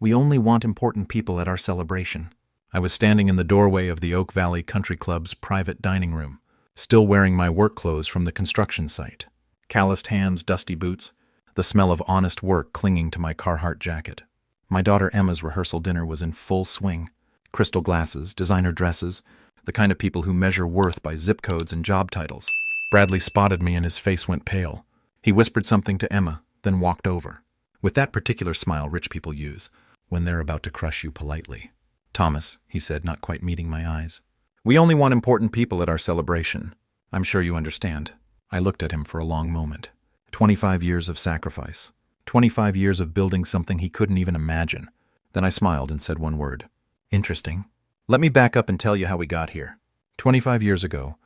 We only want important people at our celebration. I was standing in the doorway of the Oak Valley Country Club's private dining room, still wearing my work clothes from the construction site. Calloused hands, dusty boots, the smell of honest work clinging to my Carhartt jacket. My daughter Emma's rehearsal dinner was in full swing. Crystal glasses, designer dresses, the kind of people who measure worth by zip codes and job titles. Bradley spotted me and his face went pale. He whispered something to Emma, then walked over, with that particular smile rich people use when they're about to crush you politely. "Thomas," he said, not quite meeting my eyes, "we only want important people at our celebration. I'm sure you understand." I looked at him for a long moment. 25 years of sacrifice. 25 years of building something he couldn't even imagine. Then I smiled and said one word. "Interesting. Let me back up and tell you how we got here. 25 years ago,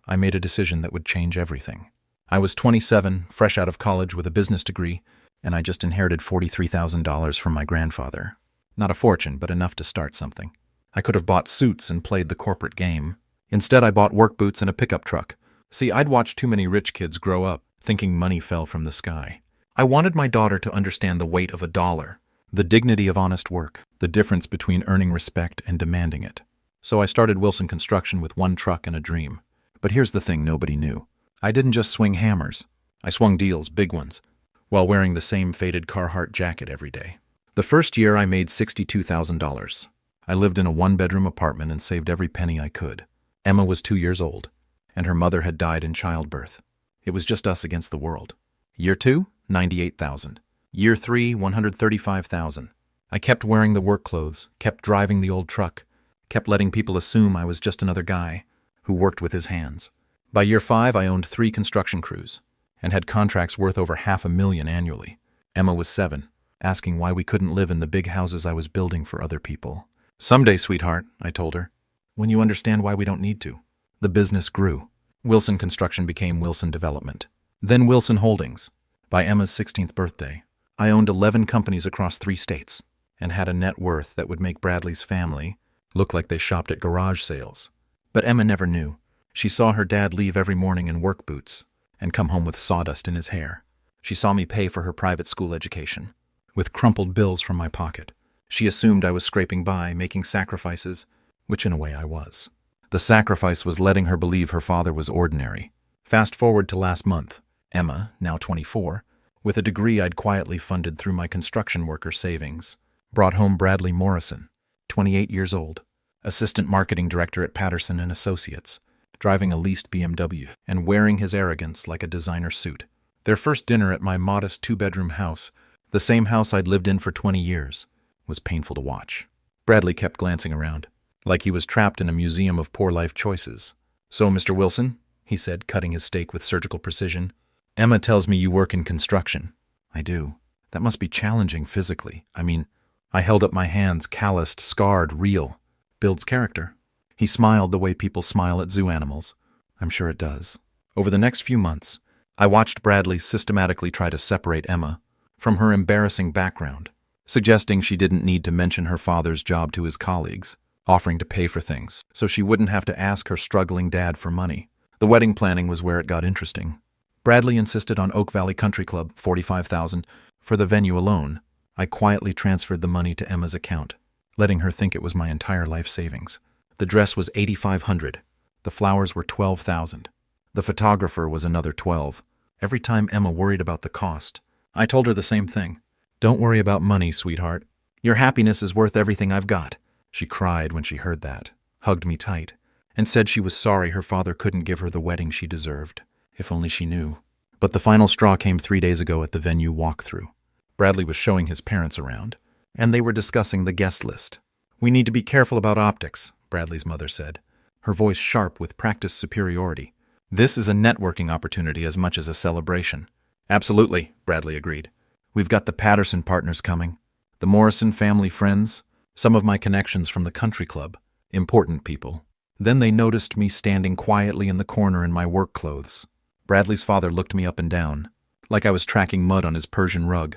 I made a decision that would change everything. I was 27, fresh out of college with a business degree, and I just inherited $43,000 from my grandfather. Not a fortune, but enough to start something. I could have bought suits and played the corporate game. Instead, I bought work boots and a pickup truck. See, I'd watched too many rich kids grow up, thinking money fell from the sky. I wanted my daughter to understand the weight of a dollar, the dignity of honest work, the difference between earning respect and demanding it. So I started Wilson Construction with one truck and a dream. But here's the thing nobody knew. I didn't just swing hammers. I swung deals, big ones, while wearing the same faded Carhartt jacket every day. The first year I made $62,000. I lived in a one-bedroom apartment and saved every penny I could. Emma was 2 years old, and her mother had died in childbirth. It was just us against the world. Year 2, $98,000. Year 3, $135,000. I kept wearing the work clothes, kept driving the old truck, kept letting people assume I was just another guy who worked with his hands. By year 5, I owned 3 construction crews and had contracts worth over $500,000 annually. Emma was 7. Asking why we couldn't live in the big houses I was building for other people. "Someday, sweetheart," I told her, "when you understand why we don't need to." The business grew. Wilson Construction became Wilson Development, then Wilson Holdings. By Emma's 16th birthday, I owned 11 companies across 3 states and had a net worth that would make Bradley's family look like they shopped at garage sales. But Emma never knew. She saw her dad leave every morning in work boots and come home with sawdust in his hair. She saw me pay for her private school education with crumpled bills from my pocket. She assumed I was scraping by, making sacrifices, which in a way I was. The sacrifice was letting her believe her father was ordinary. Fast forward to last month, Emma, now 24, with a degree I'd quietly funded through my construction worker savings, brought home Bradley Morrison, 28 years old, assistant marketing director at Patterson and Associates, driving a leased BMW and wearing his arrogance like a designer suit. Their first dinner at my modest 2-bedroom house, the same house I'd lived in for 20 years, was painful to watch. Bradley kept glancing around, like he was trapped in a museum of poor life choices. "So, Mr. Wilson," he said, cutting his steak with surgical precision, "Emma tells me you work in construction." "I do. That must be challenging physically. I held up my hands, calloused, scarred, real. Builds character." He smiled the way people smile at zoo animals. "I'm sure it does." Over the next few months, I watched Bradley systematically try to separate Emma from her embarrassing background, suggesting she didn't need to mention her father's job to his colleagues, offering to pay for things so she wouldn't have to ask her struggling dad for money. The wedding planning was where it got interesting. Bradley insisted on Oak Valley Country Club, $45,000, for the venue alone. I quietly transferred the money to Emma's account, letting her think it was my entire life savings. The dress was $8,500. The flowers were $12,000. The photographer was another $12,000. Every time Emma worried about the cost, I told her the same thing. "Don't worry about money, sweetheart. Your happiness is worth everything I've got." She cried when she heard that, hugged me tight, and said she was sorry her father couldn't give her the wedding she deserved. If only she knew. But the final straw came 3 days ago at the venue walkthrough. Bradley was showing his parents around, and they were discussing the guest list. "We need to be careful about optics," Bradley's mother said, her voice sharp with practiced superiority. "This is a networking opportunity as much as a celebration." "Absolutely," Bradley agreed. "We've got the Patterson partners coming, the Morrison family friends, some of my connections from the country club, important people." Then they noticed me standing quietly in the corner in my work clothes. Bradley's father looked me up and down, like I was tracking mud on his Persian rug.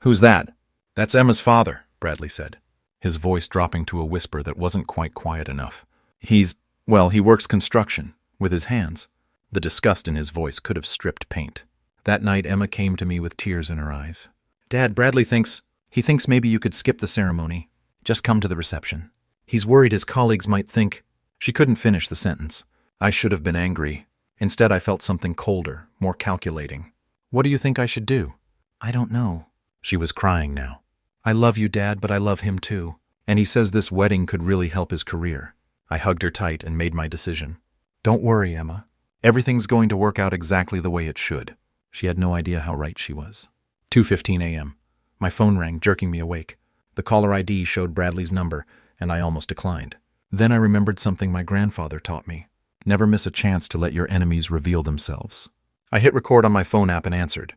"Who's that?" "That's Emma's father," Bradley said, his voice dropping to a whisper that wasn't quite quiet enough. He works construction, with his hands." The disgust in his voice could have stripped paint. That night, Emma came to me with tears in her eyes. "Dad, Bradley thinks..." He thinks maybe you could skip the ceremony. Just come to the reception. He's worried his colleagues might think. She couldn't finish the sentence. I should have been angry. Instead, I felt something colder, more calculating. What do you think I should do? I don't know. She was crying now. I love you, Dad, but I love him too. And he says this wedding could really help his career. I hugged her tight and made my decision. Don't worry, Emma. Everything's going to work out exactly the way it should. She had no idea how right she was. 2:15 a.m. My phone rang, jerking me awake. The caller ID showed Bradley's number, and I almost declined. Then I remembered something my grandfather taught me. Never miss a chance to let your enemies reveal themselves. I hit record on my phone app and answered.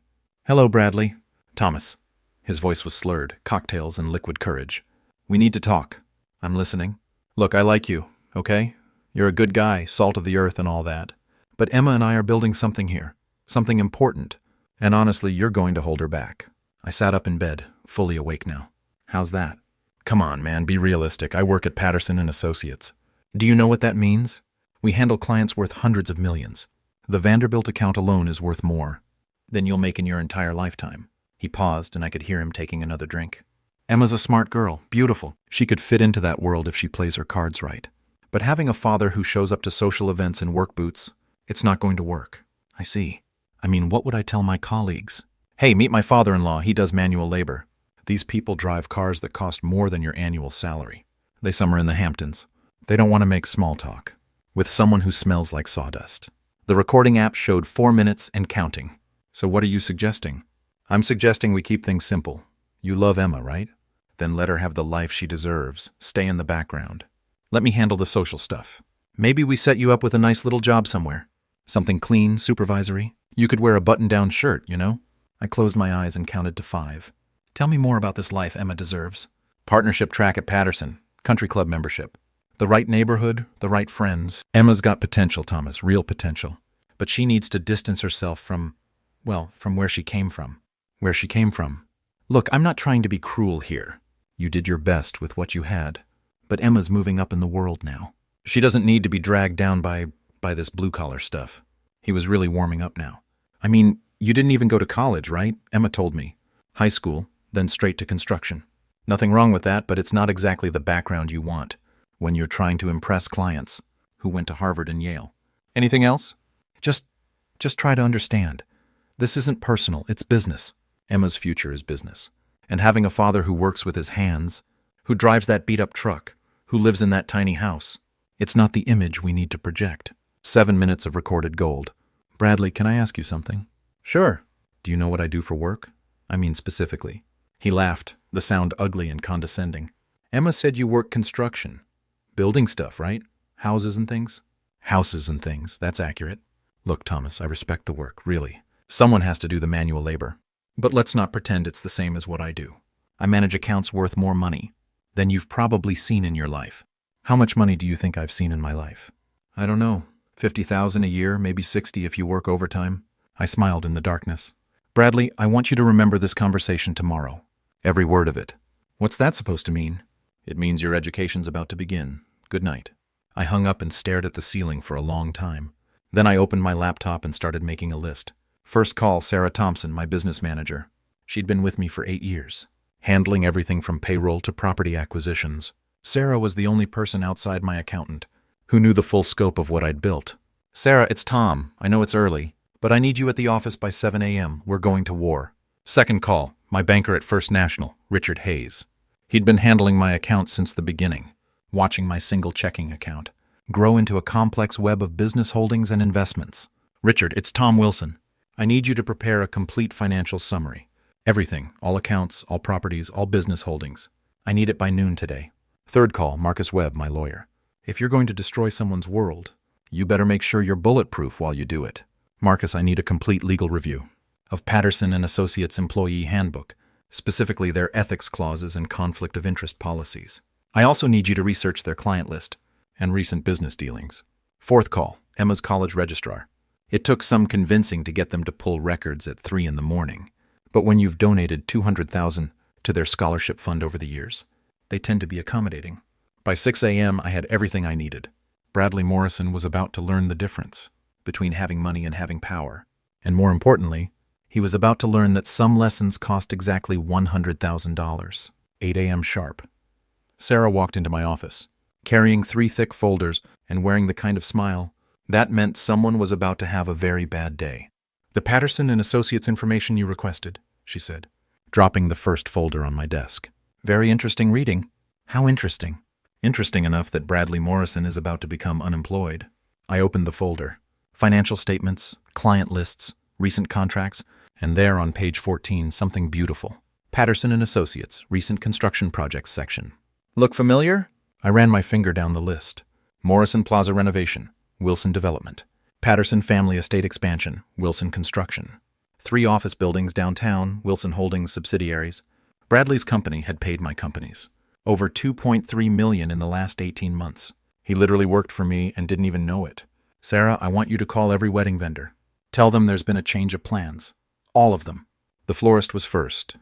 Hello, Bradley. Thomas. His voice was slurred, cocktails and liquid courage. We need to talk. I'm listening. Look, I like you, okay? You're a good guy, salt of the earth and all that. But Emma and I are building something here. Something important. And honestly, you're going to hold her back. I sat up in bed, fully awake now. How's that? Come on, man, be realistic. I work at Patterson and Associates. Do you know what that means? We handle clients worth hundreds of millions. The Vanderbilt account alone is worth more than you'll make in your entire lifetime. He paused, and I could hear him taking another drink. Emma's a smart girl, beautiful. She could fit into that world if she plays her cards right. But having a father who shows up to social events in work boots, it's not going to work. I see. I mean, what would I tell my colleagues? Hey, meet my father-in-law. He does manual labor. These people drive cars that cost more than your annual salary. They summer in the Hamptons. They don't want to make small talk with someone who smells like sawdust. The recording app showed 4 minutes and counting. So what are you suggesting? I'm suggesting we keep things simple. You love Emma, right? Then let her have the life she deserves. Stay in the background. Let me handle the social stuff. Maybe we set you up with a nice little job somewhere. Something clean, supervisory. You could wear a button-down shirt, you know? I closed my eyes and counted to 5. Tell me more about this life Emma deserves. Partnership track at Patterson. Country club membership. The right neighborhood, the right friends. Emma's got potential, Thomas, real potential. But she needs to distance herself from where she came from. Where she came from. Look, I'm not trying to be cruel here. You did your best with what you had. But Emma's moving up in the world now. She doesn't need to be dragged down by this blue-collar stuff. He was really warming up now. I mean, you didn't even go to college, right? Emma told me. High school, then straight to construction. Nothing wrong with that, but it's not exactly the background you want when you're trying to impress clients who went to Harvard and Yale. Anything else? Just try to understand. This isn't personal, it's business. Emma's future is business. And having a father who works with his hands, who drives that beat-up truck, who lives in that tiny house, it's not the image we need to project. 7 minutes of recorded gold. Bradley, can I ask you something? Sure. Do you know what I do for work? I mean specifically. He laughed, the sound ugly and condescending. Emma said you work construction. Building stuff, right? Houses and things? Houses and things, that's accurate. Look, Thomas, I respect the work, really. Someone has to do the manual labor. But let's not pretend it's the same as what I do. I manage accounts worth more money than you've probably seen in your life. How much money do you think I've seen in my life? I don't know. 50,000 a year, maybe 60 if you work overtime. I smiled in the darkness. Bradley, I want you to remember this conversation tomorrow. Every word of it. What's that supposed to mean? It means your education's about to begin. Good night. I hung up and stared at the ceiling for a long time. Then I opened my laptop and started making a list. First call, Sarah Thompson, my business manager. She'd been with me for 8 years, handling everything from payroll to property acquisitions. Sarah was the only person outside my accountant who knew the full scope of what I'd built. Sarah, it's Tom. I know it's early, but I need you at the office by 7 a.m. We're going to war. Second call, my banker at First National, Richard Hayes. He'd been handling my account since the beginning, watching my single checking account grow into a complex web of business holdings and investments. Richard, it's Tom Wilson. I need you to prepare a complete financial summary. Everything, all accounts, all properties, all business holdings. I need it by noon today. Third call, Marcus Webb, my lawyer. If you're going to destroy someone's world, you better make sure you're bulletproof while you do it. Marcus, I need a complete legal review of Patterson and Associates Employee Handbook, specifically their ethics clauses and conflict of interest policies. I also need you to research their client list and recent business dealings. Fourth call, Emma's college registrar. It took some convincing to get them to pull records at 3 a.m, but when you've donated $200,000 to their scholarship fund over the years, they tend to be accommodating. By 6 a.m., I had everything I needed. Bradley Morrison was about to learn the difference between having money and having power. And more importantly, He was about to learn that some lessons cost exactly $100,000. 8 a.m. sharp. Sarah walked into my office, carrying 3 thick folders and wearing the kind of smile that meant someone was about to have a very bad day. "The Patterson and Associates information you requested," she said, dropping the first folder on my desk. "Very interesting reading." "How interesting?" "Interesting enough that Bradley Morrison is about to become unemployed." I opened the folder. Financial statements, client lists, recent contracts, and there on page 14, something beautiful. Patterson and Associates, recent construction projects section. "Look familiar?" I ran my finger down the list. Morrison Plaza renovation, Wilson Development. Patterson Family Estate expansion, Wilson Construction. 3 office buildings downtown, Wilson Holdings subsidiaries. Bradley's company had paid my companies over $2.3 million in the last 18 months. He literally worked for me and didn't even know it. "Sarah, I want you to call every wedding vendor. Tell them there's been a change of plans. All of them." The florist was first.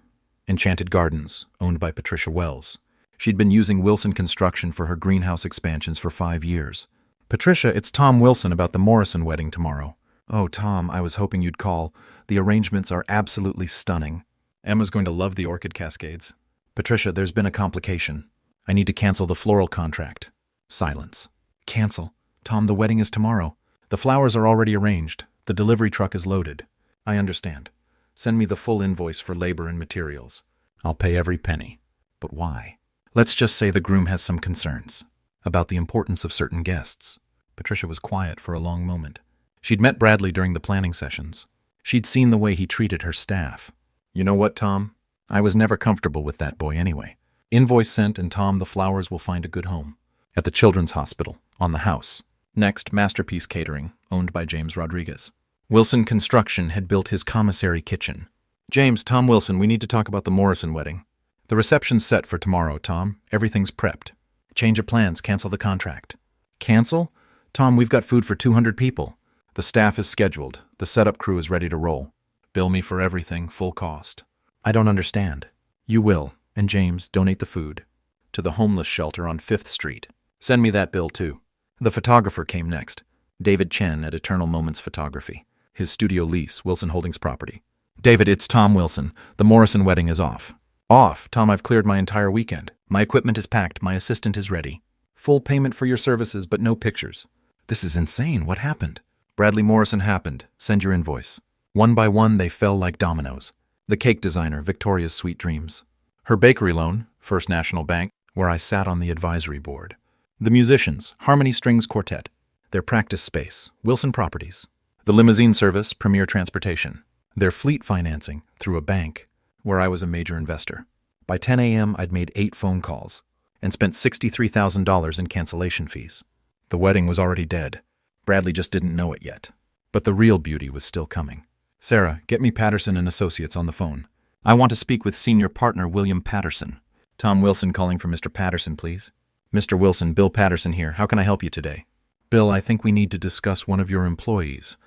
Enchanted Gardens, owned by Patricia Wells. She'd been using Wilson Construction for her greenhouse expansions for 5 years. "Patricia, it's Tom Wilson about the Morrison wedding tomorrow." "Oh, Tom, I was hoping you'd call. The arrangements are absolutely stunning. Emma's going to love the orchid cascades." "Patricia, there's been a complication. I need to cancel the floral contract." Silence. "Cancel? Tom, the wedding is tomorrow. The flowers are already arranged. The delivery truck is loaded." "I understand. Send me the full invoice for labor and materials. I'll pay every penny." "But why?" "Let's just say the groom has some concerns about the importance of certain guests." Patricia was quiet for a long moment. She'd met Bradley during the planning sessions. She'd seen the way he treated her staff. "You know what, Tom? I was never comfortable with that boy anyway. Invoice sent, and Tom, the flowers will find a good home. At the Children's Hospital, on the house. Next, Masterpiece Catering, owned by James Rodriguez. Wilson Construction had built his commissary kitchen. "James, Tom Wilson, we need to talk about the Morrison wedding. The reception's set for tomorrow, Tom. Everything's prepped. Change of plans, cancel the contract." "Cancel? Tom, we've got food for 200 people. The staff is scheduled. The setup crew is ready to roll. Bill me for everything, full cost." "I don't understand." "You will. And James, donate the food to the homeless shelter on 5th Street. Send me that bill, too." The photographer came next. David Chen at Eternal Moments Photography. His studio lease, Wilson Holdings property. "David, it's Tom Wilson. The Morrison wedding is off." "Off? Tom, I've cleared my entire weekend. My equipment is packed. My assistant is ready. Full payment for your services, but no pictures." "This is insane. What happened?" "Bradley Morrison happened. Send your invoice." One by one, they fell like dominoes. The cake designer, Victoria's Sweet Dreams. Her bakery loan, First National Bank, where I sat on the advisory board. The musicians, Harmony Strings Quartet. Their practice space, Wilson Properties. The limousine service, Premier Transportation. Their fleet financing, through a bank, where I was a major investor. By 10 a.m., I'd made 8 phone calls and spent $63,000 in cancellation fees. The wedding was already dead. Bradley just didn't know it yet. But the real beauty was still coming. "Sarah, get me Patterson and Associates on the phone. I want to speak with senior partner William Patterson." "Tom Wilson calling for Mr. Patterson, please." "Mr. Wilson, Bill Patterson here. How can I help you today?" "Bill, I think we need to discuss one of your employees.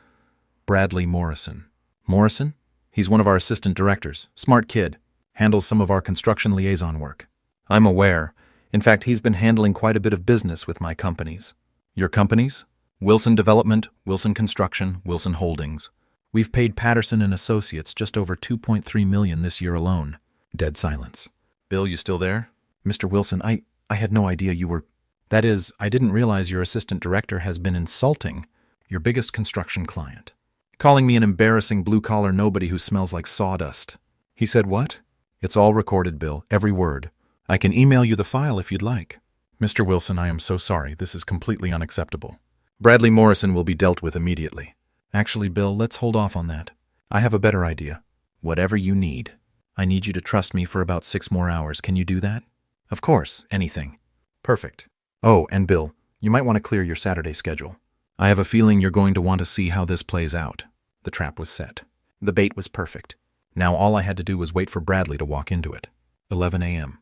Bradley Morrison." "Morrison? He's one of our assistant directors. Smart kid. Handles some of our construction liaison work." "I'm aware. In fact, he's been handling quite a bit of business with my companies." "Your companies?" "Wilson Development, Wilson Construction, Wilson Holdings. We've paid Patterson and Associates just over $2.3 million this year alone." Dead silence. "Bill, you still there?" "Mr. Wilson, I had no idea you were... That is, I didn't realize your assistant director has been insulting your biggest construction client. Calling me an embarrassing blue-collar nobody who smells like sawdust." He said what? "It's all recorded, Bill, every word. I can email you the file if you'd like." "Mr. Wilson, I am so sorry. This is completely unacceptable. Bradley Morrison will be dealt with immediately." "Actually, Bill, let's hold off on that. I have a better idea." "Whatever you need. I need you to trust me for about 6 more hours. Can you do that?" "Of course, anything." "Perfect. Oh, and Bill, you might want to clear your Saturday schedule. I have a feeling you're going to want to see how this plays out." The trap was set. The bait was perfect. Now all I had to do was wait for Bradley to walk into it. 11 a.m.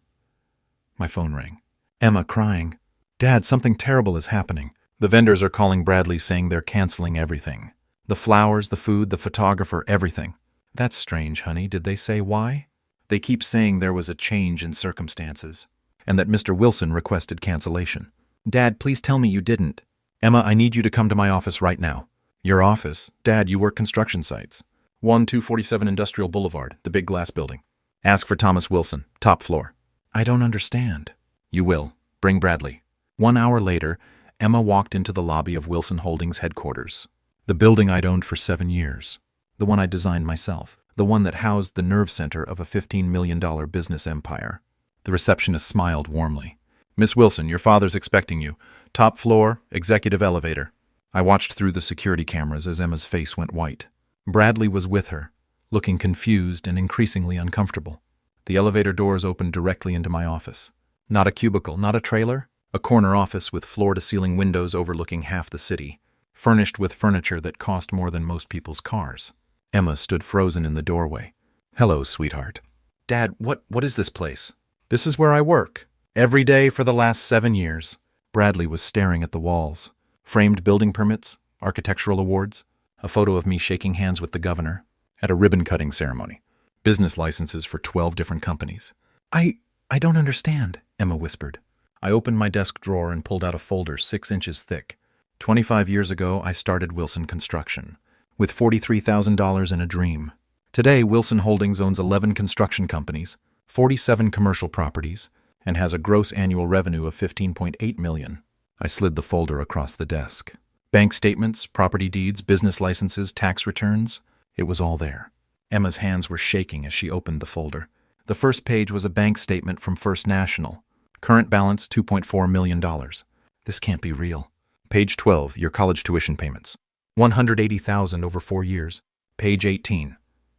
My phone rang. Emma crying. "Dad, something terrible is happening. The vendors are calling Bradley saying they're canceling everything. The flowers, the food, the photographer, everything." "That's strange, honey. Did they say why?" "They keep saying there was a change in circumstances, and that Mr. Wilson requested cancellation." "Dad, please tell me you didn't." "Emma, I need you to come to my office right now." "Your office? Dad, you work construction sites." 1247 Industrial Boulevard, the big glass building. Ask for Thomas Wilson, top floor. I don't understand. You will. Bring Bradley. 1 hour later, Emma walked into the lobby of Wilson Holdings headquarters. The building I'd owned for 7 years. The one I designed myself. The one that housed the nerve center of a $15 million business empire. The receptionist smiled warmly. Miss Wilson, your father's expecting you. Top floor, executive elevator. I watched through the security cameras as Emma's face went white. Bradley was with her, looking confused and increasingly uncomfortable. The elevator doors opened directly into my office. Not a cubicle, not a trailer. A corner office with floor-to-ceiling windows overlooking half the city, furnished with furniture that cost more than most people's cars. Emma stood frozen in the doorway. Hello, sweetheart. Dad, what is this place? This is where I work. Every day for the last 7 years. Bradley was staring at the walls. Framed building permits, architectural awards, a photo of me shaking hands with the governor at a ribbon-cutting ceremony, business licenses for 12 different companies. I don't understand, Emma whispered. I opened my desk drawer and pulled out a folder 6 inches thick. 25 years ago, I started Wilson Construction, with $43,000 and a dream. Today, Wilson Holdings owns 11 construction companies, 47 commercial properties, and has a gross annual revenue of $15.8 million. I slid the folder across the desk. Bank statements, property deeds, business licenses, tax returns. It was all there. Emma's hands were shaking as she opened the folder. The first page was a bank statement from First National. Current balance, $2.4 million. This can't be real. Page 12, your college tuition payments. $180,000 over 4 years. Page 18,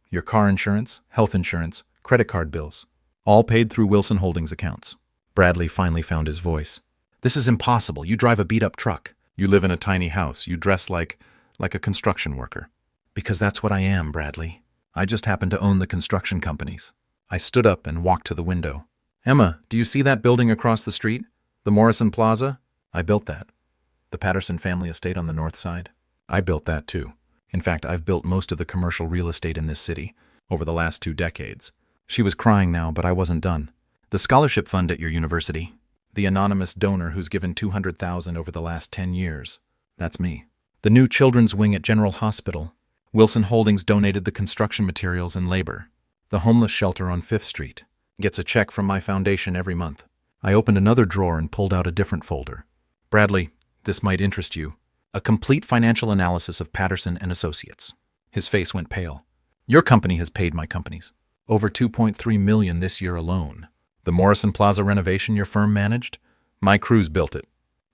your car insurance, health insurance, credit card bills. All paid through Wilson Holdings accounts. Bradley finally found his voice. This is impossible. You drive a beat-up truck. You live in a tiny house. You dress like a construction worker. Because that's what I am, Bradley. I just happen to own the construction companies. I stood up and walked to the window. Emma, do you see that building across the street? The Morrison Plaza? I built that. The Patterson family estate on the north side? I built that too. In fact, I've built most of the commercial real estate in this city over the last 2 decades. She was crying now, but I wasn't done. The scholarship fund at your university, the anonymous donor who's given $200,000 over the last 10 years, that's me. The new children's wing at General Hospital, Wilson Holdings donated the construction materials and labor. The homeless shelter on 5th Street gets a check from my foundation every month. I opened another drawer and pulled out a different folder. Bradley, this might interest you. A complete financial analysis of Patterson and Associates. His face went pale. Your company has paid my companies over $2.3 million this year alone. The Morrison Plaza renovation your firm managed? My crews built it.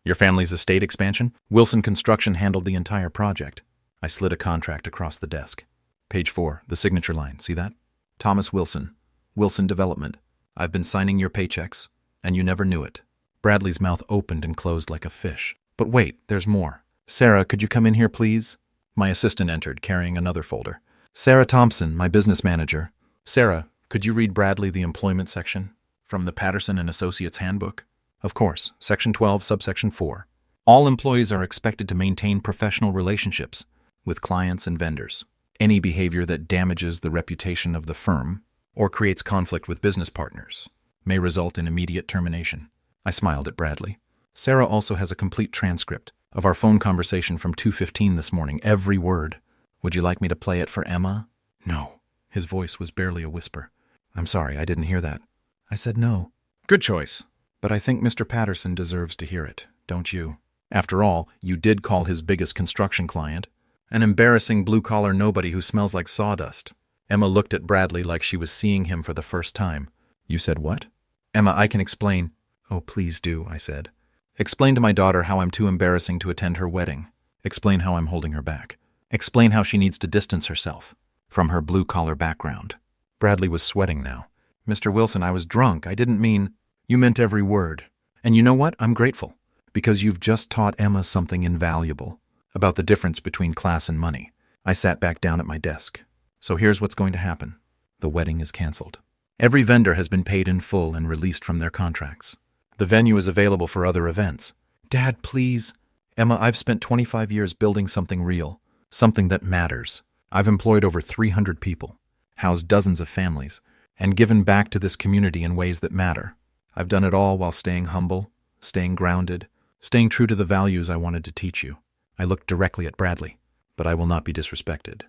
Your family's estate expansion? Wilson Construction handled the entire project. I slid a contract across the desk. Page 4, the signature line. See that? Thomas Wilson. Wilson Development. I've been signing your paychecks, and you never knew it. Bradley's mouth opened and closed like a fish. But wait, there's more. Sarah, could you come in here, please? My assistant entered, carrying another folder. Sarah Thompson, my business manager. Sarah, could you read Bradley the employment section from the Patterson and Associates Handbook? Of course, Section 12, Subsection 4. All employees are expected to maintain professional relationships with clients and vendors. Any behavior that damages the reputation of the firm or creates conflict with business partners may result in immediate termination. I smiled at Bradley. Sarah also has a complete transcript of our phone conversation from 2:15 this morning, every word. Would you like me to play it for Emma? No. His voice was barely a whisper. I'm sorry, I didn't hear that. I said no. Good choice. But I think Mr. Patterson deserves to hear it, don't you? After all, you did call his biggest construction client an embarrassing blue-collar nobody who smells like sawdust. Emma looked at Bradley like she was seeing him for the first time. You said what? Emma, I can explain. Oh, please do, I said. Explain to my daughter how I'm too embarrassing to attend her wedding. Explain how I'm holding her back. Explain how she needs to distance herself from her blue-collar background. Bradley was sweating now. Mr. Wilson, I was drunk. I didn't mean... You meant every word. And you know what? I'm grateful. Because you've just taught Emma something invaluable about the difference between class and money. I sat back down at my desk. So here's what's going to happen. The wedding is canceled. Every vendor has been paid in full and released from their contracts. The venue is available for other events. Dad, please. Emma, I've spent 25 years building something real, something that matters. I've employed over 300 people, housed dozens of families, and given back to this community in ways that matter. I've done it all while staying humble, staying grounded, staying true to the values I wanted to teach you. I looked directly at Bradley, but I will not be disrespected.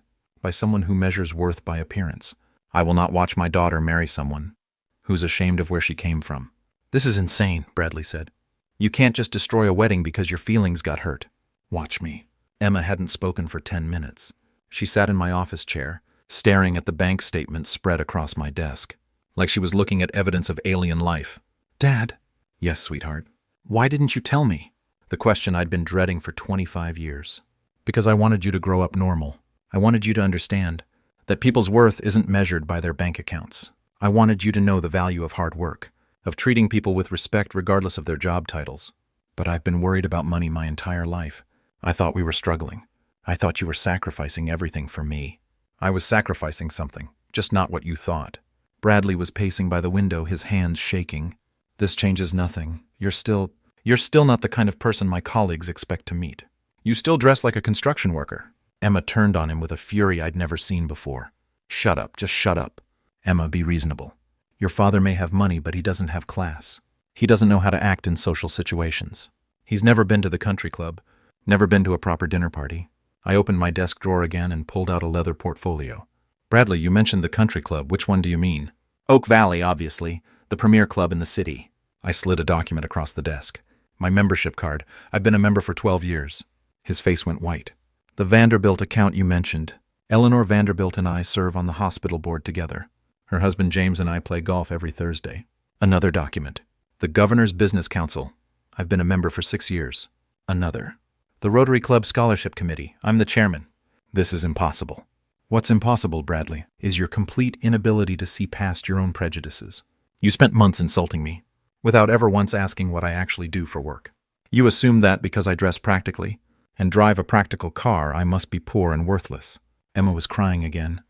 by someone who measures worth by appearance. I will not watch my daughter marry someone who's ashamed of where she came from. This is insane, Bradley said. You can't just destroy a wedding because your feelings got hurt. Watch me. Emma hadn't spoken for 10 minutes. She sat in my office chair, staring at the bank statements spread across my desk, like she was looking at evidence of alien life. Dad? Yes, sweetheart. Why didn't you tell me? The question I'd been dreading for 25 years. Because I wanted you to grow up normal. I wanted you to understand that people's worth isn't measured by their bank accounts. I wanted you to know the value of hard work, of treating people with respect regardless of their job titles. But I've been worried about money my entire life. I thought we were struggling. I thought you were sacrificing everything for me. I was sacrificing something, just not what you thought. Bradley was pacing by the window, his hands shaking. This changes nothing. You're still not the kind of person my colleagues expect to meet. You still dress like a construction worker. Emma turned on him with a fury I'd never seen before. Shut up, just shut up. Emma, be reasonable. Your father may have money, but he doesn't have class. He doesn't know how to act in social situations. He's never been to the country club, never been to a proper dinner party. I opened my desk drawer again and pulled out a leather portfolio. Bradley, you mentioned the country club. Which one do you mean? Oak Valley, obviously. The premier club in the city. I slid a document across the desk. My membership card. I've been a member for 12 years. His face went white. The Vanderbilt account you mentioned. Eleanor Vanderbilt and I serve on the hospital board together. Her husband James and I play golf every Thursday. Another document. The Governor's Business Council. I've been a member for 6 years. Another. The Rotary Club Scholarship Committee. I'm the chairman. This is impossible. What's impossible, Bradley, is your complete inability to see past your own prejudices. You spent months insulting me, without ever once asking what I actually do for work. You assume that because I dress practically and drive a practical car, I must be poor and worthless. Emma was crying again.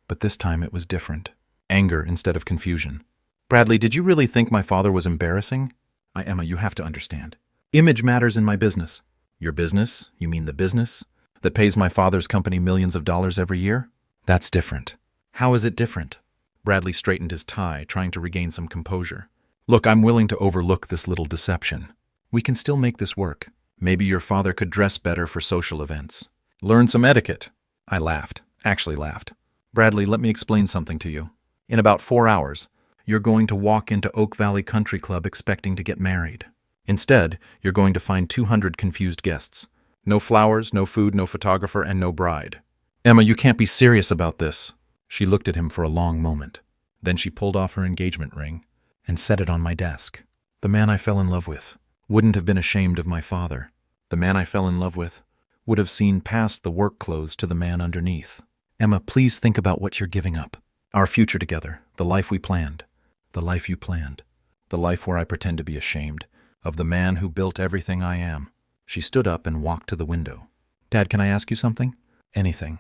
But this time it was different. Anger instead of confusion. Bradley, did you really think my father was embarrassing? Emma, you have to understand. Image matters in my business. Your business? You mean the business that pays my father's company millions of dollars every year? That's different. How is it different? Bradley straightened his tie, trying to regain some composure. Look, I'm willing to overlook this little deception. We can still make this work. Maybe your father could dress better for social events. Learn some etiquette. I laughed. Actually laughed. Bradley, let me explain something to you. In about 4 hours, you're going to walk into Oak Valley Country Club expecting to get married. Instead, you're going to find 200 confused guests. No flowers, no food, no photographer, and no bride. Emma, you can't be serious about this. She looked at him for a long moment. Then she pulled off her engagement ring and set it on my desk. The man I fell in love with wouldn't have been ashamed of my father. The man I fell in love with would have seen past the work clothes to the man underneath. Emma, please think about what you're giving up. Our future together, the life we planned, the life you planned, the life where I pretend to be ashamed of the man who built everything I am. She stood up and walked to the window. Dad, can I ask you something? Anything.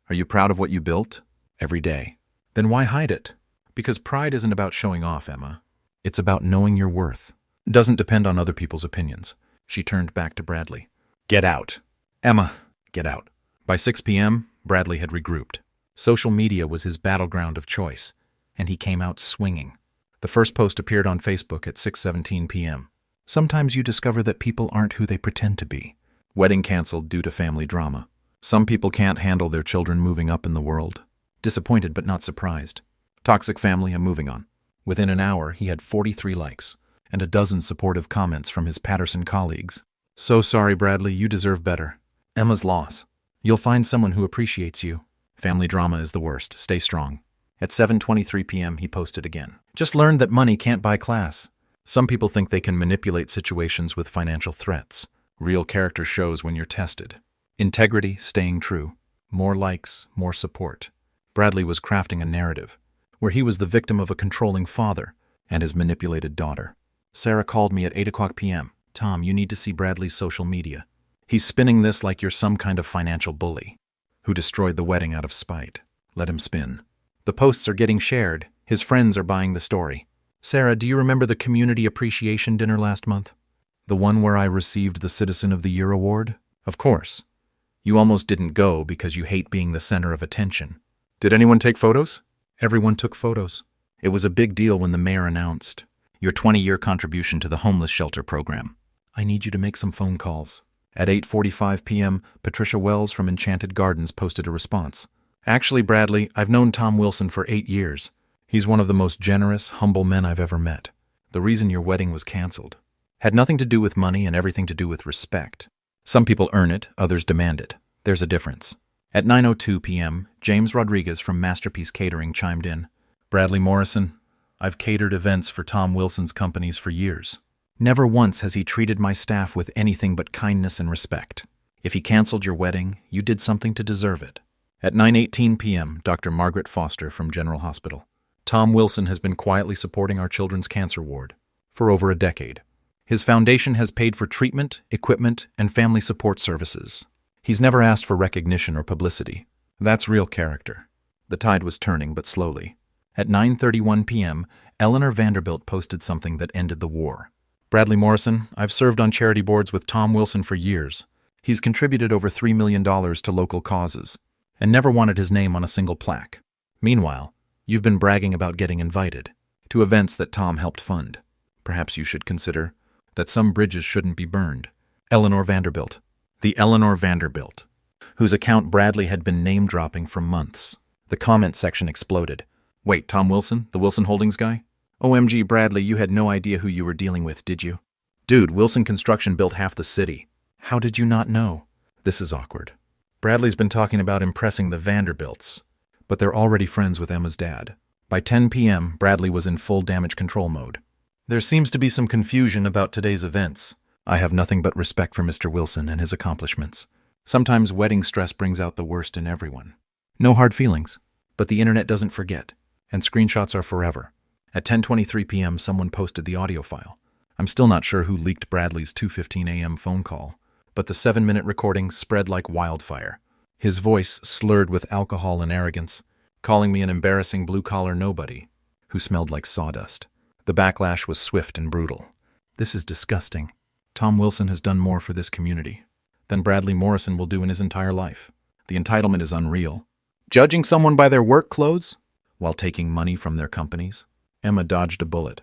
Are you proud of what you built? Every day. Then why hide it? Because pride isn't about showing off, Emma. It's about knowing your worth. It doesn't depend on other people's opinions. She turned back to Bradley. Get out. Emma, get out. By 6 p.m., Bradley had regrouped. Social media was his battleground of choice, and he came out swinging. The first post appeared on Facebook at 6:17 p.m. Sometimes you discover that people aren't who they pretend to be. Wedding canceled due to family drama. Some people can't handle their children moving up in the world. Disappointed but not surprised. Toxic family, I'm moving on. Within an hour, he had 43 likes and a dozen supportive comments from his Patterson colleagues. So sorry, Bradley, you deserve better. Emma's loss. You'll find someone who appreciates you. Family drama is the worst. Stay strong. At 7:23 p.m., he posted again. Just learned that money can't buy class. Some people think they can manipulate situations with financial threats. Real character shows when you're tested. Integrity, staying true. More likes, more support. Bradley was crafting a narrative where he was the victim of a controlling father and his manipulated daughter. Sarah called me at 8 p.m. Tom, you need to see Bradley's social media. He's spinning this like you're some kind of financial bully who destroyed the wedding out of spite. Let him spin. The posts are getting shared. His friends are buying the story. Sarah, do you remember the community appreciation dinner last month? The one where I received the Citizen of the Year award? Of course. You almost didn't go because you hate being the center of attention. Did anyone take photos? Everyone took photos. It was a big deal when the mayor announced your 20-year contribution to the homeless shelter program. I need you to make some phone calls. At 8:45 p.m., Patricia Wells from Enchanted Gardens posted a response. Actually, Bradley, I've known Tom Wilson for 8 years. He's one of the most generous, humble men I've ever met. The reason your wedding was canceled had nothing to do with money and everything to do with respect. Some people earn it, others demand it. There's a difference. At 9:02 p.m., James Rodriguez from Masterpiece Catering chimed in. Bradley Morrison, I've catered events for Tom Wilson's companies for years. Never once has he treated my staff with anything but kindness and respect. If he canceled your wedding, you did something to deserve it. At 9:18 p.m., Dr. Margaret Foster from General Hospital. Tom Wilson has been quietly supporting our children's cancer ward for over a decade. His foundation has paid for treatment, equipment, and family support services. He's never asked for recognition or publicity. That's real character. The tide was turning, but slowly. At 9:31 p.m., Eleanor Vanderbilt posted something that ended the war. Bradley Morrison, I've served on charity boards with Tom Wilson for years. He's contributed over $3 million to local causes and never wanted his name on a single plaque. Meanwhile, you've been bragging about getting invited to events that Tom helped fund. Perhaps you should consider that some bridges shouldn't be burned. Eleanor Vanderbilt. The Eleanor Vanderbilt, whose account Bradley had been name-dropping for months. The comment section exploded. Wait, Tom Wilson? The Wilson Holdings guy? OMG, Bradley, you had no idea who you were dealing with, did you? Dude, Wilson Construction built half the city. How did you not know? This is awkward. Bradley's been talking about impressing the Vanderbilts, but they're already friends with Emma's dad. By 10 p.m., Bradley was in full damage control mode. There seems to be some confusion about today's events. I have nothing but respect for Mr. Wilson and his accomplishments. Sometimes wedding stress brings out the worst in everyone. No hard feelings, but the internet doesn't forget, and screenshots are forever. At 10:23 p.m., someone posted the audio file. I'm still not sure who leaked Bradley's 2:15 a.m. phone call, but the 7-minute recording spread like wildfire. His voice slurred with alcohol and arrogance, calling me an embarrassing blue-collar nobody who smelled like sawdust. The backlash was swift and brutal. This is disgusting. Tom Wilson has done more for this community than Bradley Morrison will do in his entire life. The entitlement is unreal. Judging someone by their work clothes while taking money from their companies? Emma dodged a bullet.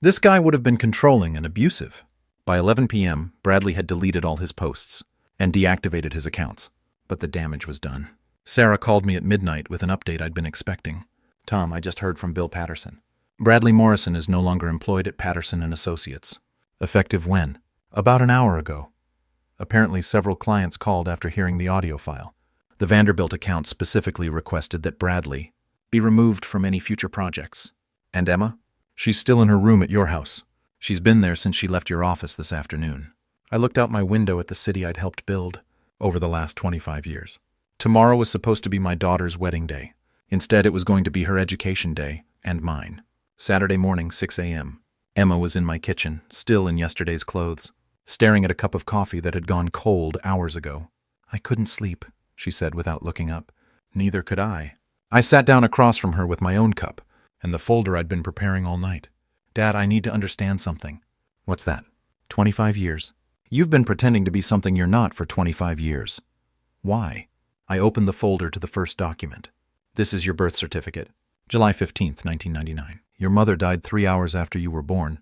This guy would have been controlling and abusive. By 11 p.m., Bradley had deleted all his posts and deactivated his accounts, but the damage was done. Sarah called me at midnight with an update I'd been expecting. Tom, I just heard from Bill Patterson. Bradley Morrison is no longer employed at Patterson & Associates. Effective when? About an hour ago. Apparently several clients called after hearing the audio file. The Vanderbilt account specifically requested that Bradley be removed from any future projects. And Emma? She's still in her room at your house. She's been there since she left your office this afternoon. I looked out my window at the city I'd helped build over the last 25 years. Tomorrow was supposed to be my daughter's wedding day. Instead, it was going to be her education day and mine. Saturday morning, 6 a.m. Emma was in my kitchen, still in yesterday's clothes, staring at a cup of coffee that had gone cold hours ago. I couldn't sleep, she said without looking up. Neither could I. I sat down across from her with my own cup and the folder I'd been preparing all night. Dad, I need to understand something. What's that? 25 years. You've been pretending to be something you're not for 25 years. Why? I opened the folder to the first document. This is your birth certificate. July 15th, 1999. Your mother died 3 hours after you were born.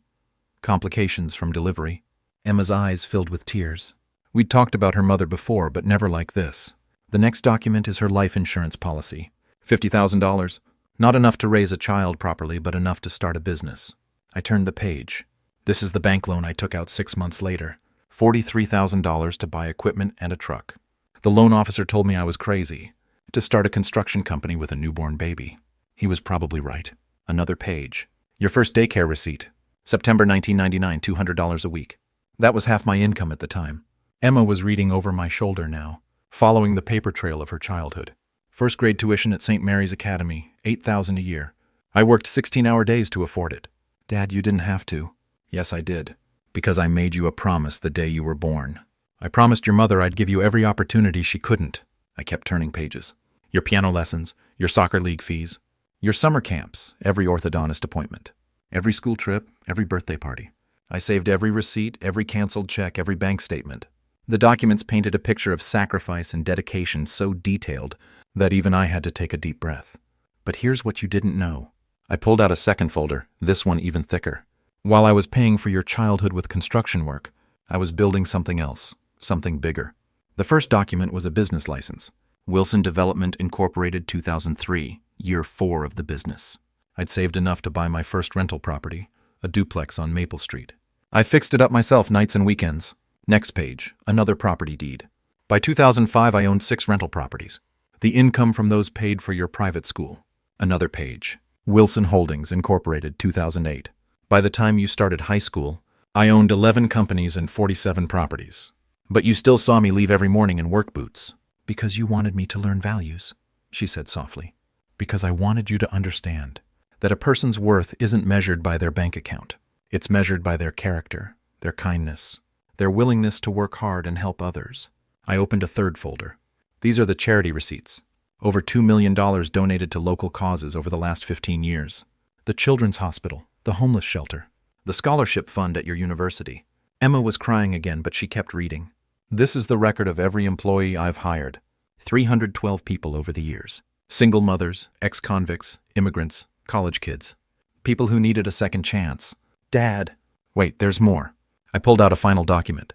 Complications from delivery. Emma's eyes filled with tears. We'd talked about her mother before, but never like this. The next document is her life insurance policy. $50,000. Not enough to raise a child properly, but enough to start a business. I turned the page. This is the bank loan I took out 6 months later. $43,000 to buy equipment and a truck. The loan officer told me I was crazy to start a construction company with a newborn baby. He was probably right. Another page. Your first daycare receipt. September 1999, $200 a week. That was half my income at the time. Emma was reading over my shoulder now, following the paper trail of her childhood. First grade tuition at St. Mary's Academy, $8,000 a year. I worked 16-hour days to afford it. Dad, you didn't have to. Yes, I did. Because I made you a promise the day you were born. I promised your mother I'd give you every opportunity she couldn't. I kept turning pages. Your piano lessons, your soccer league fees, your summer camps, every orthodontist appointment, every school trip, every birthday party. I saved every receipt, every canceled check, every bank statement. The documents painted a picture of sacrifice and dedication so detailed that even I had to take a deep breath. But here's what you didn't know. I pulled out a second folder, this one even thicker. While I was paying for your childhood with construction work, I was building something else, something bigger. The first document was a business license. Wilson Development Incorporated, 2003, year 4 of the business. I'd saved enough to buy my first rental property, a duplex on Maple Street. I fixed it up myself nights and weekends. Next page, another property deed. By 2005, I owned 6 rental properties. The income from those paid for your private school. Another page. Wilson Holdings Incorporated, 2008. By the time you started high school, I owned 11 companies and 47 properties. But you still saw me leave every morning in work boots. Because you wanted me to learn values, she said softly. Because I wanted you to understand that a person's worth isn't measured by their bank account. It's measured by their character, their kindness, their willingness to work hard and help others. I opened a third folder. These are the charity receipts. Over $2 million donated to local causes over the last 15 years. The Children's Hospital, the homeless shelter, the scholarship fund at your university. Emma was crying again, but she kept reading. This is the record of every employee I've hired. 312 people over the years. Single mothers, ex-convicts, immigrants, college kids. People who needed a second chance. Dad. Wait, there's more. I pulled out a final document.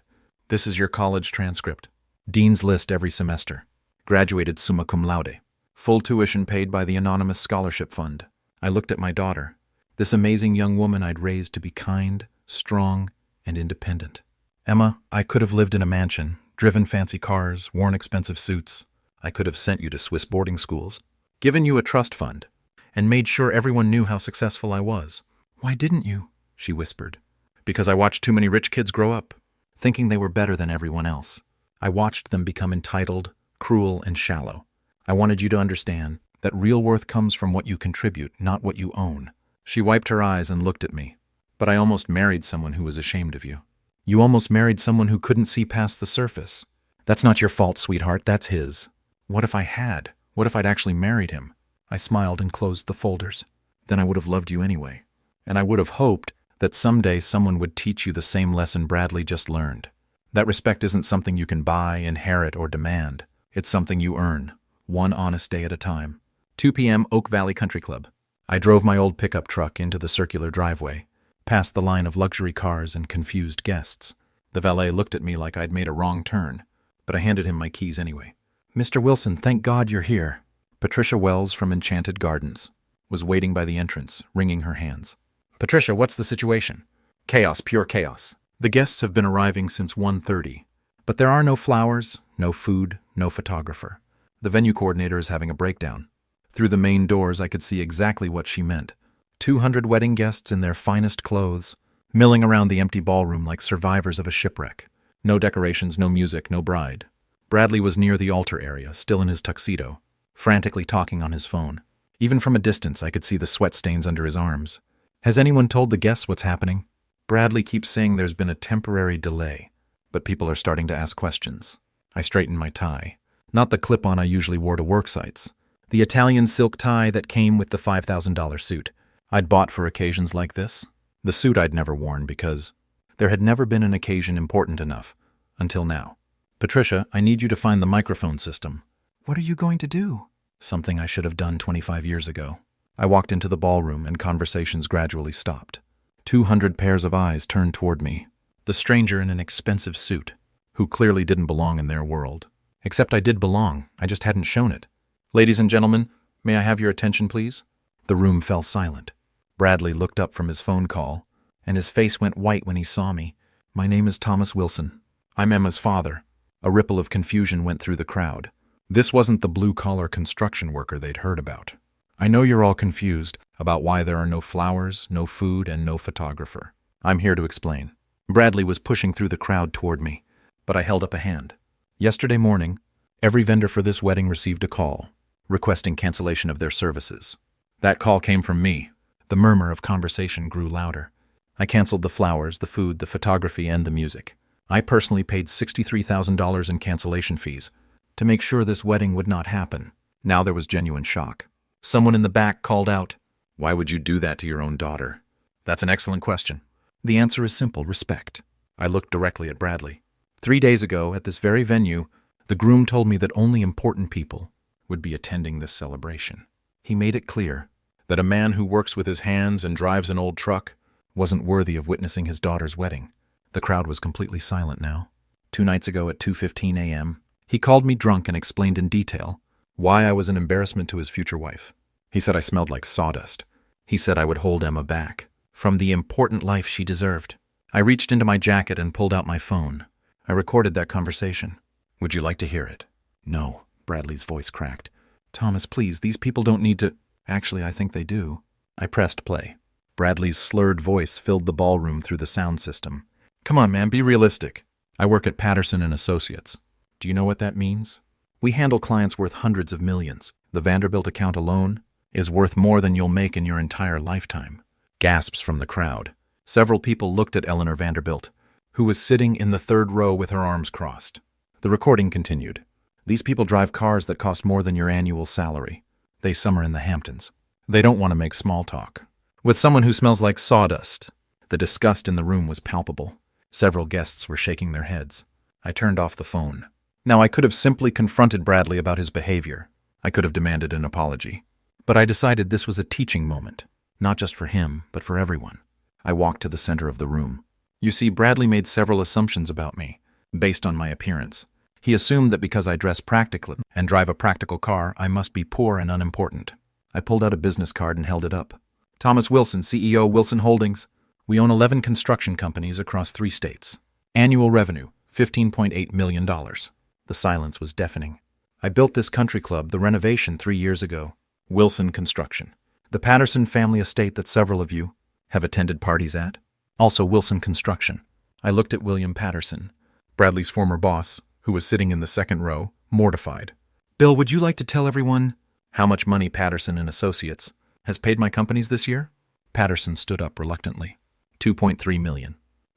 This is your college transcript. Dean's list every semester. Graduated summa cum laude. Full tuition paid by the anonymous scholarship fund. I looked at my daughter. This amazing young woman I'd raised to be kind, strong, and independent. Emma, I could have lived in a mansion, driven fancy cars, worn expensive suits. I could have sent you to Swiss boarding schools, given you a trust fund, and made sure everyone knew how successful I was. Why didn't you? She whispered. Because I watched too many rich kids grow up, thinking they were better than everyone else. I watched them become entitled, cruel, and shallow. I wanted you to understand that real worth comes from what you contribute, not what you own. She wiped her eyes and looked at me. But I almost married someone who was ashamed of you. You almost married someone who couldn't see past the surface. That's not your fault, sweetheart, that's his. What if I had? What if I'd actually married him? I smiled and closed the folders. Then I would have loved you anyway. And I would have hoped that someday someone would teach you the same lesson Bradley just learned. That respect isn't something you can buy, inherit, or demand. It's something you earn, one honest day at a time. 2 p.m. Oak Valley Country Club. I drove my old pickup truck into the circular driveway, past the line of luxury cars and confused guests. The valet looked at me like I'd made a wrong turn, but I handed him my keys anyway. Mr. Wilson, thank God you're here. Patricia Wells from Enchanted Gardens was waiting by the entrance, wringing her hands. Patricia, what's the situation? Chaos, pure chaos. The guests have been arriving since 1:30, but there are no flowers, no food, no photographer. The venue coordinator is having a breakdown. Through the main doors, I could see exactly what she meant. 200 wedding guests in their finest clothes, milling around the empty ballroom like survivors of a shipwreck. No decorations, no music, no bride. Bradley was near the altar area, still in his tuxedo, frantically talking on his phone. Even from a distance, I could see the sweat stains under his arms. Has anyone told the guests what's happening? Bradley keeps saying there's been a temporary delay, but people are starting to ask questions. I straightened my tie. Not the clip-on I usually wore to work sites. The Italian silk tie that came with the $5,000 suit I'd bought for occasions like this. The suit I'd never worn because there had never been an occasion important enough, until now. Patricia, I need you to find the microphone system. What are you going to do? Something I should have done 25 years ago. I walked into the ballroom and conversations gradually stopped. 200 pairs of eyes turned toward me. The stranger in an expensive suit, who clearly didn't belong in their world. Except I did belong, I just hadn't shown it. Ladies and gentlemen, may I have your attention, please? The room fell silent. Bradley looked up from his phone call, and his face went white when he saw me. My name is Thomas Wilson. I'm Emma's father. A ripple of confusion went through the crowd. This wasn't the blue-collar construction worker they'd heard about. I know you're all confused about why there are no flowers, no food, and no photographer. I'm here to explain. Bradley was pushing through the crowd toward me, but I held up a hand. Yesterday morning, every vendor for this wedding received a call, requesting cancellation of their services. That call came from me. The murmur of conversation grew louder. I canceled the flowers, the food, the photography, and the music. I personally paid $63,000 in cancellation fees to make sure this wedding would not happen. Now there was genuine shock. Someone in the back called out, "Why would you do that to your own daughter?" That's an excellent question. The answer is simple: respect. I looked directly at Bradley. 3 days ago, at this very venue, the groom told me that only important people would be attending this celebration. He made it clear that a man who works with his hands and drives an old truck wasn't worthy of witnessing his daughter's wedding. The crowd was completely silent now. 2 nights ago at 2:15 a.m., He called me drunk and explained in detail why I was an embarrassment to his future wife. He said I smelled like sawdust. He said I would hold Emma back from the important life she deserved. I reached into my jacket and pulled out my phone. I recorded that conversation. Would you like to hear it? No, Bradley's voice cracked. Thomas, please, these people don't need to. Actually, I think they do. I pressed play. Bradley's slurred voice filled the ballroom through the sound system. Come on, man, be realistic. I work at Patterson and Associates. Do you know what that means? We handle clients worth hundreds of millions. The Vanderbilt account alone is worth more than you'll make in your entire lifetime. Gasps from the crowd. Several people looked at Eleanor Vanderbilt, who was sitting in the third row with her arms crossed. The recording continued. These people drive cars that cost more than your annual salary. They summer in the Hamptons. They don't want to make small talk with someone who smells like sawdust. The disgust in the room was palpable. Several guests were shaking their heads. I turned off the phone. Now, I could have simply confronted Bradley about his behavior. I could have demanded an apology. But I decided this was a teaching moment, not just for him, but for everyone. I walked to the center of the room. You see, Bradley made several assumptions about me, based on my appearance. He assumed that because I dress practically and drive a practical car, I must be poor and unimportant. I pulled out a business card and held it up. Thomas Wilson, CEO, Wilson Holdings. We own 11 construction companies across 3 states. Annual revenue, $15.8 million. The silence was deafening. I built this country club, the renovation, 3 years ago. Wilson Construction. The Patterson family estate that several of you have attended parties at. Also Wilson Construction. I looked at William Patterson, Bradley's former boss, who was sitting in the second row, mortified. Bill, would you like to tell everyone how much money Patterson and Associates has paid my companies this year? Patterson stood up reluctantly. $2.3 million.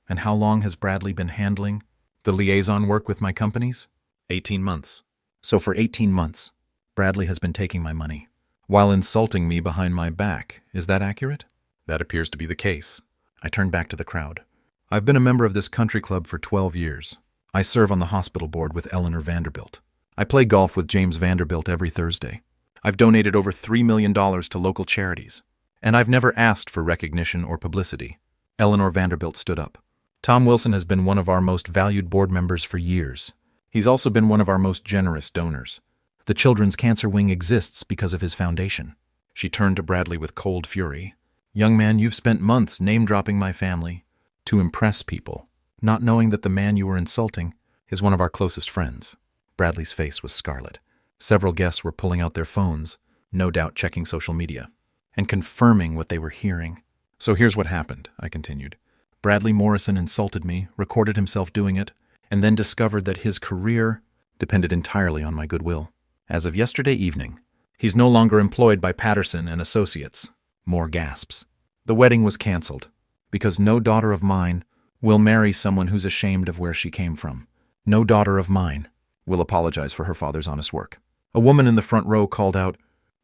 And how long has Bradley been handling the liaison work with my companies? 18 months. So for 18 months, Bradley has been taking my money, while insulting me behind my back. Is that accurate? That appears to be the case. I turned back to the crowd. I've been a member of this country club for 12 years. I serve on the hospital board with Eleanor Vanderbilt. I play golf with James Vanderbilt every Thursday. I've donated over $3 million to local charities, and I've never asked for recognition or publicity. Eleanor Vanderbilt stood up. Tom Wilson has been one of our most valued board members for years. He's also been one of our most generous donors. The Children's Cancer Wing exists because of his foundation. She turned to Bradley with cold fury. Young man, you've spent months name-dropping my family to impress people, not knowing that the man you were insulting is one of our closest friends. Bradley's face was scarlet. Several guests were pulling out their phones, no doubt checking social media, and confirming what they were hearing. So here's what happened, I continued. Bradley Morrison insulted me, recorded himself doing it, and then discovered that his career depended entirely on my goodwill. As of yesterday evening, he's no longer employed by Patterson and Associates. More gasps. The wedding was canceled, because no daughter of mine will marry someone who's ashamed of where she came from. No daughter of mine will apologize for her father's honest work. A woman in the front row called out,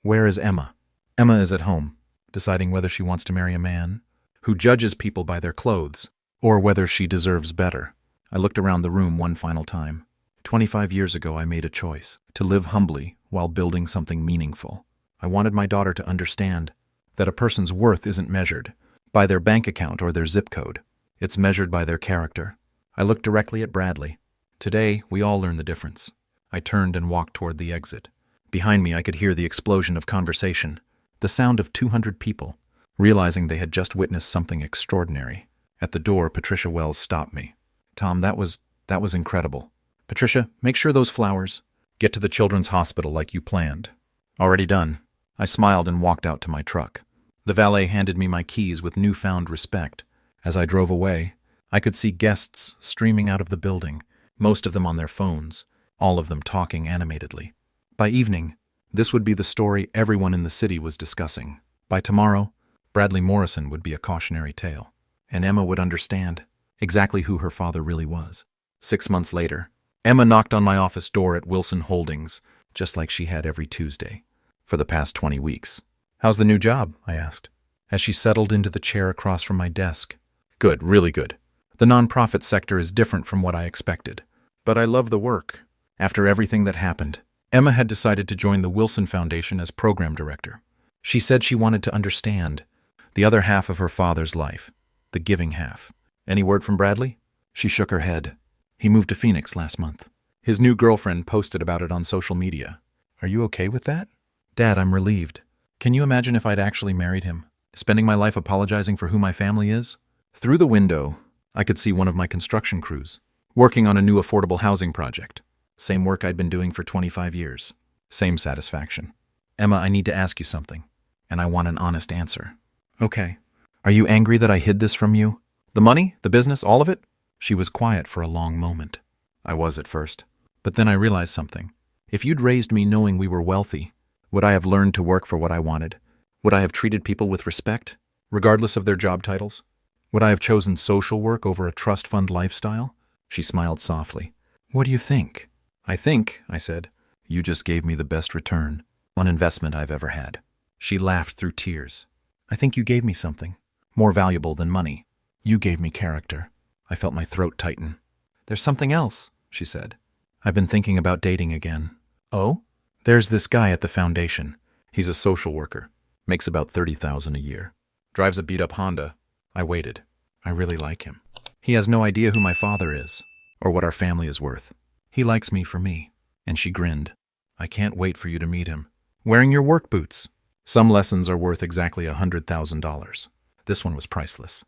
"Where is Emma?" Emma is at home, deciding whether she wants to marry a man who judges people by their clothes, or whether she deserves better. I looked around the room one final time. 25 years ago, I made a choice to live humbly while building something meaningful. I wanted my daughter to understand that a person's worth isn't measured by their bank account or their zip code. It's measured by their character. I looked directly at Bradley. Today, we all learn the difference. I turned and walked toward the exit. Behind me, I could hear the explosion of conversation, the sound of 200 people, realizing they had just witnessed something extraordinary. At the door, Patricia Wells stopped me. Tom, that was incredible. Patricia, make sure those flowers get to the children's hospital like you planned. Already done. I smiled and walked out to my truck. The valet handed me my keys with newfound respect. As I drove away, I could see guests streaming out of the building, most of them on their phones, all of them talking animatedly. By evening, this would be the story everyone in the city was discussing. By tomorrow, Bradley Morrison would be a cautionary tale, and Emma would understand exactly who her father really was. 6 months later, Emma knocked on my office door at Wilson Holdings, just like she had every Tuesday for the past 20 weeks. How's the new job? I asked, as she settled into the chair across from my desk. Good, really good. The nonprofit sector is different from what I expected, but I love the work. After everything that happened, Emma had decided to join the Wilson Foundation as program director. She said she wanted to understand the other half of her father's life, the giving half. Any word from Bradley? She shook her head. He moved to Phoenix last month. His new girlfriend posted about it on social media. Are you okay with that? Dad, I'm relieved. Can you imagine if I'd actually married him? Spending my life apologizing for who my family is? Through the window, I could see one of my construction crews, working on a new affordable housing project. Same work I'd been doing for 25 years. Same satisfaction. Emma, I need to ask you something, and I want an honest answer. Okay. Are you angry that I hid this from you? The money? The business? All of it? She was quiet for a long moment. I was at first. But then I realized something. If you'd raised me knowing we were wealthy, would I have learned to work for what I wanted? Would I have treated people with respect, regardless of their job titles? Would I have chosen social work over a trust fund lifestyle? She smiled softly. What do you think? I think, I said, you just gave me the best return on investment I've ever had. She laughed through tears. I think you gave me something more valuable than money. You gave me character. I felt my throat tighten. There's something else, she said. I've been thinking about dating again. Oh? There's this guy at the foundation. He's a social worker. Makes about $30,000 a year. Drives a beat-up Honda. I waited. I really like him. He has no idea who my father is, or what our family is worth. He likes me for me. And she grinned. I can't wait for you to meet him. Wearing your work boots. Some lessons are worth exactly $100,000. This one was priceless.